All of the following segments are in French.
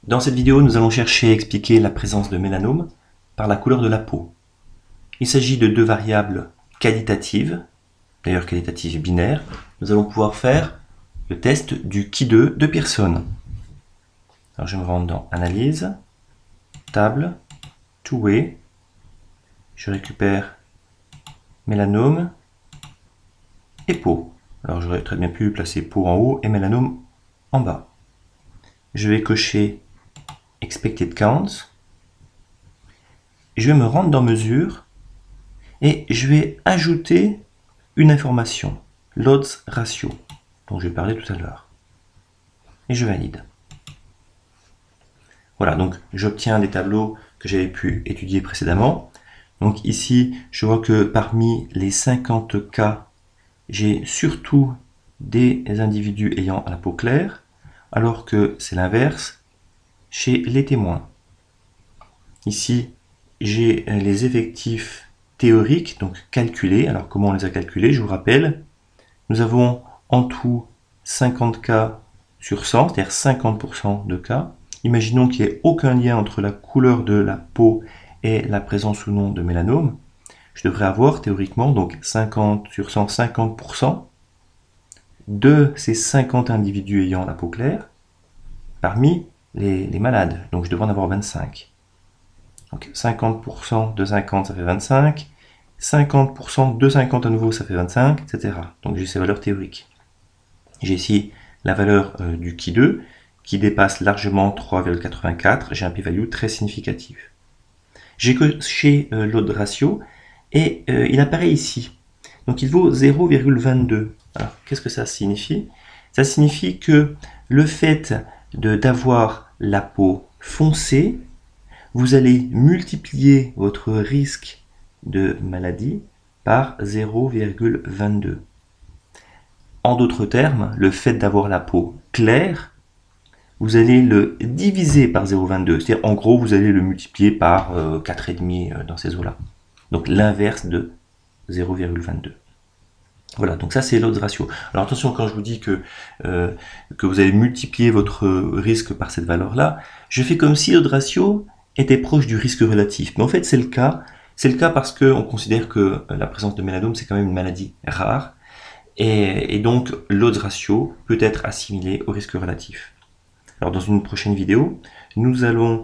Dans cette vidéo, nous allons chercher à expliquer la présence de mélanome par la couleur de la peau. Il s'agit de deux variables qualitatives, d'ailleurs qualitatives binaires. Nous allons pouvoir faire le test du Qui2 de Pearson. Alors je me rends dans Analyse, Table, Two-Way. Je récupère mélanome et peau. Alors j'aurais très bien pu placer peau en haut et mélanome en bas. Je vais cocher Expected Counts. Je vais me rendre dans Mesure et je vais ajouter une information, l'odds ratio, dont je vais parler tout à l'heure. Et je valide. Voilà, donc j'obtiens des tableaux que j'avais pu étudier précédemment. Donc ici, je vois que parmi les 50 cas, j'ai surtout des individus ayant la peau claire, alors que c'est l'inverse chez les témoins. Ici, j'ai les effectifs théoriques, donc calculés. Alors comment on les a calculés? Je vous rappelle, nous avons en tout 50 cas sur 100, c'est-à-dire 50% de cas. Imaginons qu'il n'y ait aucun lien entre la couleur de la peau et la présence ou non de mélanome. Je devrais avoir théoriquement donc 50 sur 100, 50% de ces 50 individus ayant la peau claire parmi les malades. Donc je devrais en avoir 25. Donc 50% de 50, ça fait 25. 50% de 50 à nouveau, ça fait 25, etc. Donc j'ai ces valeurs théoriques. J'ai ici la valeur du Qui2 qui dépasse largement 3,84. J'ai un p-value très significatif. J'ai coché l'odds ratio et il apparaît ici. Donc il vaut 0,22. Alors qu'est-ce que ça signifie? Ça signifie que le fait d'avoir la peau foncée, vous allez multiplier votre risque de maladie par 0,22. En d'autres termes, le fait d'avoir la peau claire, vous allez le diviser par 0,22. C'est-à-dire, en gros, vous allez le multiplier par 4,5 dans ces eaux-là. Donc l'inverse de 0,22. Voilà, donc ça c'est l'odds ratio. Alors attention, quand je vous dis que vous allez multiplier votre risque par cette valeur-là, je fais comme si l'odds ratio était proche du risque relatif. Mais en fait, c'est le cas. C'est le cas parce qu'on considère que la présence de mélanome, c'est quand même une maladie rare. Et donc, l'odds ratio peut être assimilé au risque relatif. Alors, dans une prochaine vidéo, nous allons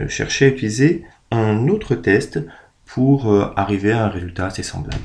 chercher à utiliser un autre test pour arriver à un résultat assez semblable.